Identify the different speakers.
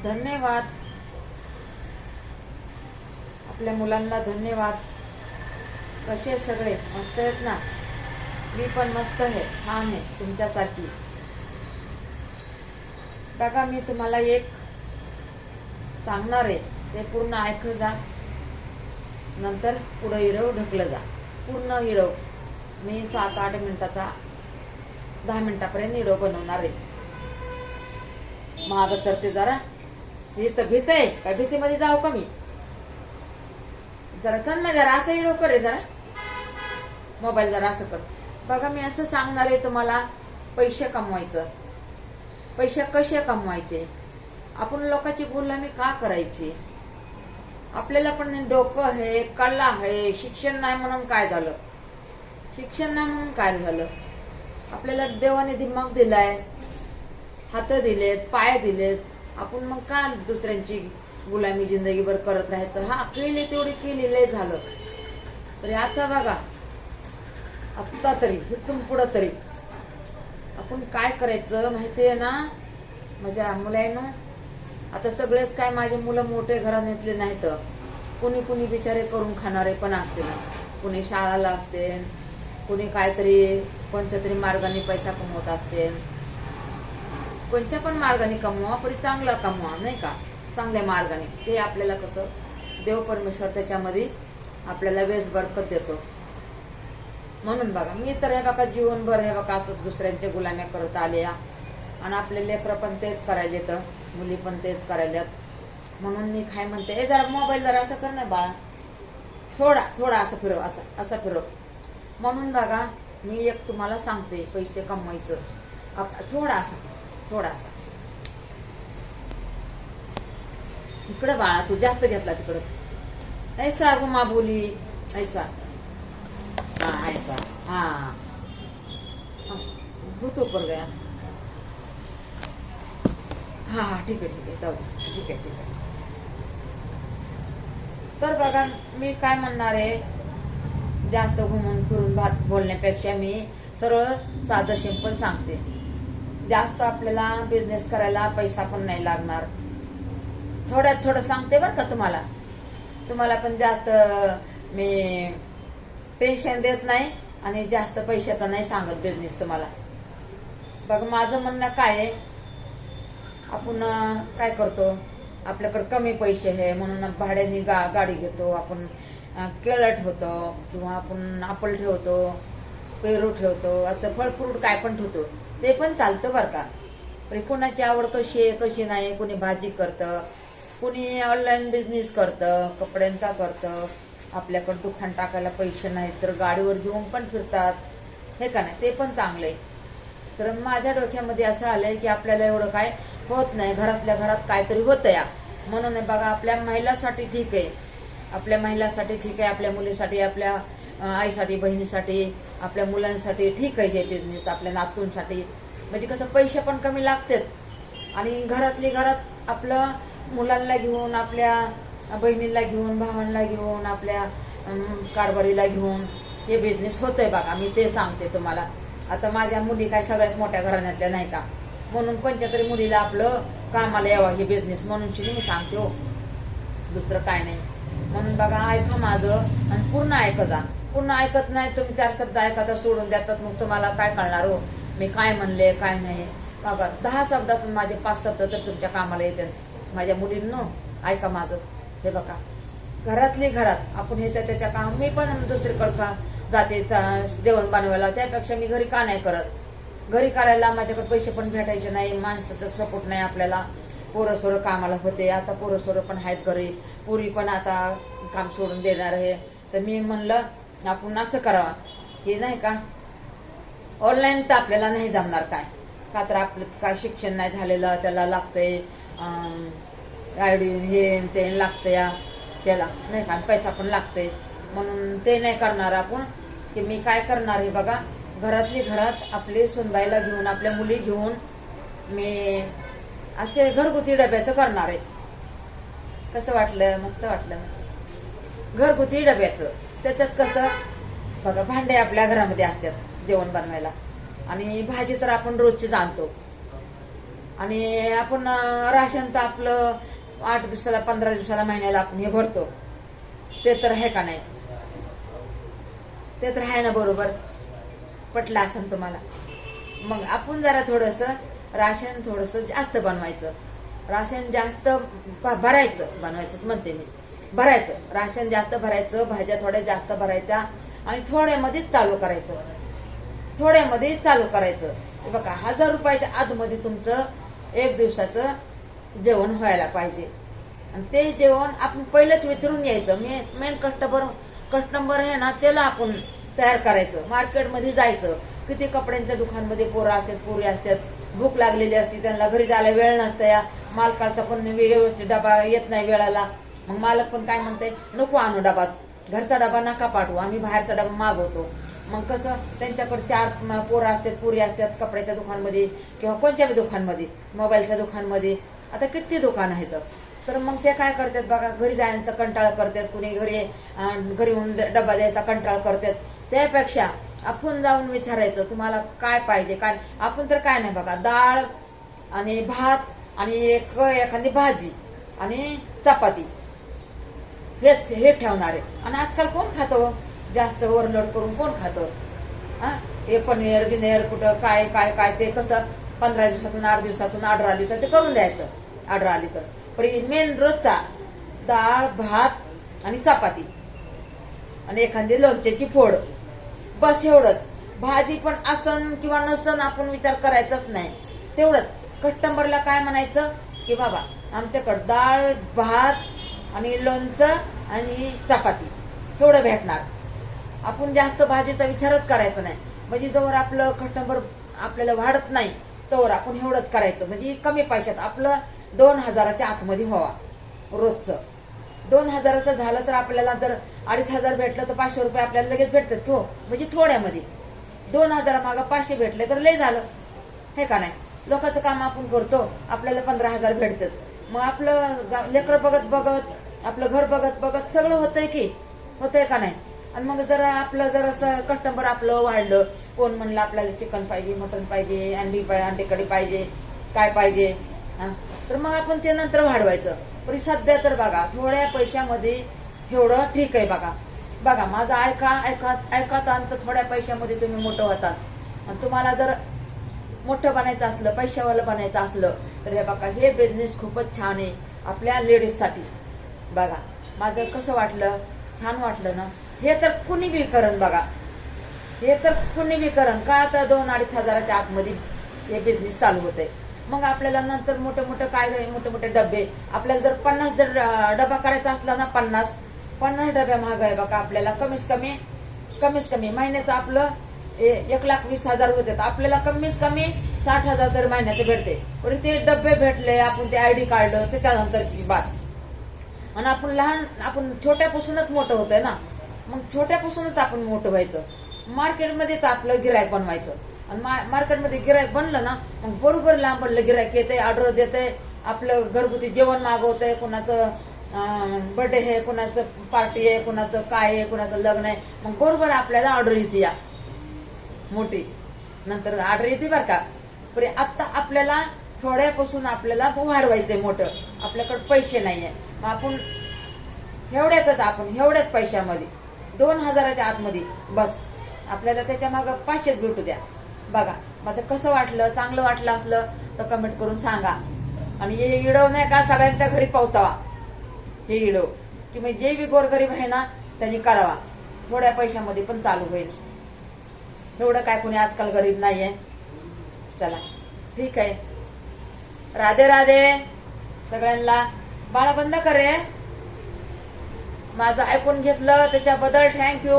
Speaker 1: धन्यवाद. आपल्या मुलांना धन्यवाद. कसे सगळे मस्त आहेत ना? मी पण मस्त आहे, छान आहे तुमच्यासारखी. बघा मी तुम्हाला एक सांगणार आहे, ते पूर्ण ऐक जा, नंतर पुढं व्हिडिओ ढकलं जा. पूर्ण व्हिडिओ मी 7-8 मिनिटाचा 10 मिनिटापर्यंत व्हिडिओ बनवणार आहे. मागं सरते जरा, इथं भीत आहे काय? भीतीमध्ये जाऊ का मी? जरा तन्मय जरा असं व्हिडिओ करे, जरा मोबाईल जरा असं कर. बघा मी असं सांगणार आहे तुम्हाला, पैसे कमवायचं. पैसे कसे कमवायचे? आपण लोकांची गुलामी का करायची? आपल्याला पण डोकं आहे, कला आहे. शिक्षण नाही म्हणून काय झालं? शिक्षण नाही म्हणून काय झालं? आपल्याला देवाने दिमाग दिलाय, हात दिलेत, पाय दिलेत. आपण मग का दुसऱ्यांची गुलामी जिंदगीभर करत राहायचं? हा केली तेवढी केली, लय झालं. तरी आता बघा, आत्ता तरी इथून पुढं तरी आपण काय करायचं माहितीये ना माझ्या मुलांनो? आता सगळेच काय माझे मुलं मोठे घराण्यातले नाहीत. कुणी कुणी बिचारे करून खाणारे पण असते ना. कुणी शाळाला असते, कुणी काहीतरी कोणत्या तरी मार्गाने पैसा कमवत असते. कोणत्या पण मार्गाने कमवा, पण चांगला कमवा, नाही का? चांगल्या मार्गाने. ते आपल्याला कसं देव परमेश्वर त्याच्यामध्ये आपल्याला वेस बरकत देतो. म्हणून बघा मी तर हे बघा जीवनभर हे बघा असं दुसऱ्यांच्या गुलाम्या करत आले, आणि आपले लेकरं पण तेच करायले, तर मुली पण तेच करायल्यात. म्हणून मी काय म्हणते, हे जरा मोबाईल जरा असं कर ना बाळा, थोडा थोडा असं फिरव, असं असं फिरव. म्हणून बघा मी एक तुम्हाला सांगते, पैसे कमवायचं थोडा असं, थोडा असं. इकडं बाळा तू जास्त घेतला तिकडं. ऐसा गुमा बोली, ऐसा. हाँ ऐसा, हाँ भूत ऊपर गया. हाँ हाँ ठीक आहे ठीक आहे, ठीक आहे ठीक आहे. तर बघा मी काय म्हणणार आहे, जास्त घुमून फिरून बोलण्यापेक्षा मी सरळ साधं सिंपल सांगते. जास्त आपल्याला बिझनेस करायला पैसा पण नाही लागणार. थोड्यात थोडं सांगते बरं का तुम्हाला. तुम्हाला पण जास्त मी टेन्शन देत नाही आणि जास्त पैशाचं नाही सांगत बिझनेस तुम्हाला. बघ माझं म्हणणं काय आहे, आपण काय करतो, आपल्याकडे कमी पैसे आहे म्हणून भाड्याने गाडी घेतो, आपण केळं ठेवतो, किंवा आपण ॲपल ठेवतो, पेरू ठेवतो, असं फळ फ्रूट काय पण ठेवतो. ते पण चालतं बरं का. पण कोणाची आवड कशी आहे कशी नाही, कोणी भाजी करतं, कोणी ऑनलाईन बिझनेस करतं, कपड्यांचा करतं. आपल्याकडे दुकान टाकायला पैसे नाहीत तर गाडीवर घेऊन पण फिरतात, हे का नाही? ते पण चांगलं आहे. तर माझ्या डोक्यामध्ये असं आलंय की आपल्याला एवढं काय होत नाही, घरातल्या घरात काहीतरी होतं या. म्हणून बघा आपल्या महिलासाठी ठीक आहे, आपल्या महिलासाठी ठीक आहे, आपल्या मुलीसाठी, आपल्या आईसाठी, बहिणीसाठी, आपल्या मुलांसाठी ठीक आहे हे बिझनेस. आपल्या नातूंसाठी म्हणजे कसं पैसे पण कमी लागतात आणि घरातली घरात आपलं मुलांना घेऊन, आपल्या बहिणीला घेऊन, भावांना घेऊन, आपल्या कारभारीला घेऊन हे बिझनेस होतंय बघा. मी ते सांगते तुम्हाला. आता माझ्या मुली काय सगळ्याच मोठ्या घराण्यातल्या नाही का, म्हणून कोणत्या तरी मुलीला आपलं कामाला यावं हे बिझनेस म्हणून मी सांगते हो, दुसरं काय नाही. म्हणून बघा ऐका माझं आणि पूर्ण ऐका जा. पूर्ण ऐकत नाही तुम्ही, 4 शब्द ऐकता सोडून देतात, मग तुम्हाला काय कळणार हो मी काय म्हणले काय नाही. बघा 10 शब्दातून माझे 5 शब्द तर तुमच्या कामाला येतात. माझ्या मुलींनो ऐका माझं. हे बघा घरातली घरात आपण ह्याच्या त्याच्या काम, मी पण दुसरीकडचा जाते जेवण बनवायला, त्यापेक्षा मी घरी का नाही करत? घरी करायला माझ्याकडे पैसे पण भेटायचे नाही, माणसाचा सपोर्ट नाही आपल्याला. पोरं सोरं कामाला होते, आता पोरं सोरं पण आहेत घरी, पुरी पण आता काम सोडून देणार आहे. तर मी म्हणलं आपण असं करावं की नाही का, ऑनलाईन तर आपल्याला नाही जमणार काय का, तर आपलं काय शिक्षण नाही झालेलं, त्याला लागतंय आयडी हे ते लागतं या त्याला, नाही का, पैसा पण लागतंय. म्हणून ते नाही करणार आपण. की मी काय करणार आहे बघा, घरातली घरात आपले सुनबाईला घेऊन, आपल्या मुली घेऊन मी असे घरगुती डब्याचं करणार आहे. कसं वाटलं? मस्त वाटलं. घरगुती डब्याचं. त्याच्यात कसं बघा, भांडे आपल्या घरामध्ये असतात जेवण बनवायला, आणि भाजी तर आपण रोजचीच आणतो. आणि आपण राशन तर आपलं 8 दिवसाला 15 दिवसाला महिन्याला आपण हे भरतो, ते तर आहे का नाही? ते तर आहे ना, बरोबर? पटलं असेल तुम्हाला. मग आपण जरा थोडंसं राशन थोडंसं जास्त बनवायचं, राशन जास्त भरायचं, बनवायचं म्हणते मी, भरायचं राशन जास्त भरायचं, भाज्या थोड्या जास्त भरायच्या आणि थोड्यामध्येच चालू करायचं, थोड्यामध्येच चालू करायचं. बघा 1000 रुपयाच्या आतमध्ये तुमचं 1 दिवसाचं जेवण व्हायला पाहिजे. आणि ते जेवण आपण पहिलंच विचारून यायचं. मेन कस्टमर आहे ना, त्याला आपण तयार करायचं. मार्केटमध्ये जायचं, किती कपड्यांच्या दुकानमध्ये पोरं असतात, पोरी असतात, भूक लागलेली असते, त्यांना घरी जायला वेळ नसतं. या मालकाचा पण व्यवस्थित डबा येत नाही वेळाला. मग मालक पण काय म्हणते, नको आणू डबा, घरचा डबा नका पाठवू, आम्ही बाहेरचा डबा मागवतो. मग कसं त्यांच्याकडे 4 पोरं असतात, पुरी असतात, कपड्याच्या दुकानमध्ये किंवा कोणत्या बी दुकानमध्ये, मोबाईलच्या दुकानमध्ये, आता किती दुकान आहेत. तर मग ते काय करतात बघा, घरी जाण्याचा कंटाळा करतात, कुणी घरी येऊन डबा द्यायचा कंटाळा करतात. त्यापेक्षा आपण जाऊन विचारायचं, तुम्हाला काय पाहिजे काय. आपण तर काय नाही बघा, डाळ आणि भात आणि एखादी भाजी आणि चपाती हे ठेवणार आहे. आणि आजकाल कोण खातो जास्त ओव्हरलोड करून, कोण खातो? हे पनीर बिनेर कुठं काय काय काय, ते कसं 15 दिवसातून 8 दिवसातून ऑर्डर आली तर ते करून द्यायचं. ऑर्डर आली तर मेन रोजचा डाळ भात आणि चपाती आणि एखादी लोणच्याची फोड, बस एवढंच. भाजी पण असन किंवा नसन आपण विचार करायचाच नाही, तेवढंच. कस्टमरला काय म्हणायचं की बाबा आमच्याकडे डाळ भात आणि लोणचं आणि चपाती एवढं भेटणार. आपण जास्त भाजीचा विचारच करायचा नाही. म्हणजे जोवर आपलं कस्टमर आपल्याला वाढत नाही तोवर आपण एवढंच करायचं. म्हणजे कमी पैशात आपलं 2000च्या आतमध्ये व्हावा रोजचं. 2000चं झालं तर आपल्याला जर 2500 भेटलं तर 500 रुपये आपल्याला लगेच भेटतात की हो. म्हणजे थोड्यामध्ये 2000 मागं 500 भेटले तर लय झालं, हे का नाही? लोकांचं काम आपण करतो, आपल्याला 15,000 भेटतात. मग आपलं लेकरं बघत बघत, आपलं घर बघत बघत सगळं होतंय की, होतंय का नाही? आणि मग जरा आपलं जर असं कस्टमर आपलं वाढलं, कोण म्हणलं आपल्याला चिकन पाहिजे, मटन पाहिजे, अंडी कढी पाहिजे, काय पाहिजे, तर मग आपण ते नंतर वाढवायचं. पण सध्या तर बघा थोड्या पैशामध्ये एवढं ठीक आहे. बघा माझं ऐकत तर थोड्या पैशामध्ये तुम्ही मोठं होतात. आणि तुम्हाला जर मोठं बनायचं असलं, पैशावालं बनायचं असलं तर हे बघा, हे बिझनेस खूपच छान आहे आपल्या लेडीजसाठी. बघा माझं कसं वाटलं, छान वाटलं ना? हे तर कुणी बी करण बघा, हे तर कुणी बी करण का. आता 2-2.5 हजाराच्या आतमध्ये हे बिझनेस चालू होते. मग आपल्याला नंतर मोठे मोठे डबे, आपल्याला जर 50 जर डबा करायचा असला ना, 50 डब्या महाग आहे बघा. आपल्याला कमीत कमी महिन्याचं आपलं 1,20,000 होते, आपल्याला कमीत कमी 60,000 तर महिन्याचे भेटते. पण ते डबे भेटले, आपण ते ID काढलं, त्याच्यानंतरची बात. आणि आपण छोट्यापासूनच मोठं होतंय ना. मग छोट्यापासूनच आपण मोठं व्हायचं, मार्केटमध्येच आपलं गिरायक बनवायचं. आणि मार्केटमध्ये गिरायक बनलं ना, मग बरोबर लांबलं गिरायक येते, ऑर्डर देते, आपलं घरगुती जेवण मागवतंय, कोणाचं बर्थडे आहे, कोणाचं पार्टी आहे, कोणाचं काय आहे, कोणाचं लग्न आहे, मग बरोबर आपल्याला ऑर्डर येते या मोठी, नंतर ऑर्डर येते बरं का. पण आता आपल्याला थोड्यापासून आपल्याला वाढवायचंय मोठं. आपल्याकडे पैसे नाहीये, मग आपण एवढ्याच पैशामध्ये 2000च्या आतमध्ये बस आपल्याला त्याच्या मागं 500 भेटू द्या. बघा माझं कसं वाटलं, चांगलं वाटलं असलं तर कमेंट करून सांगा. आणि हे व्हिडिओ नाही का सगळ्यांच्या घरी पोहोचावा, हे व्हिडिओ की म्हणजे जे बी गोरगरीब आहे ना त्यांनी करावा. थोड्या पैशामध्ये पण चालू होईल. एवढं काय कोणी आजकाल गरीब नाहीये. चला ठीक आहे, राधे राधे सगळ्यांना. बाळा बंद कर रे. माझं ऐकून घेतलं त्याच्याबद्दल थँक्यू.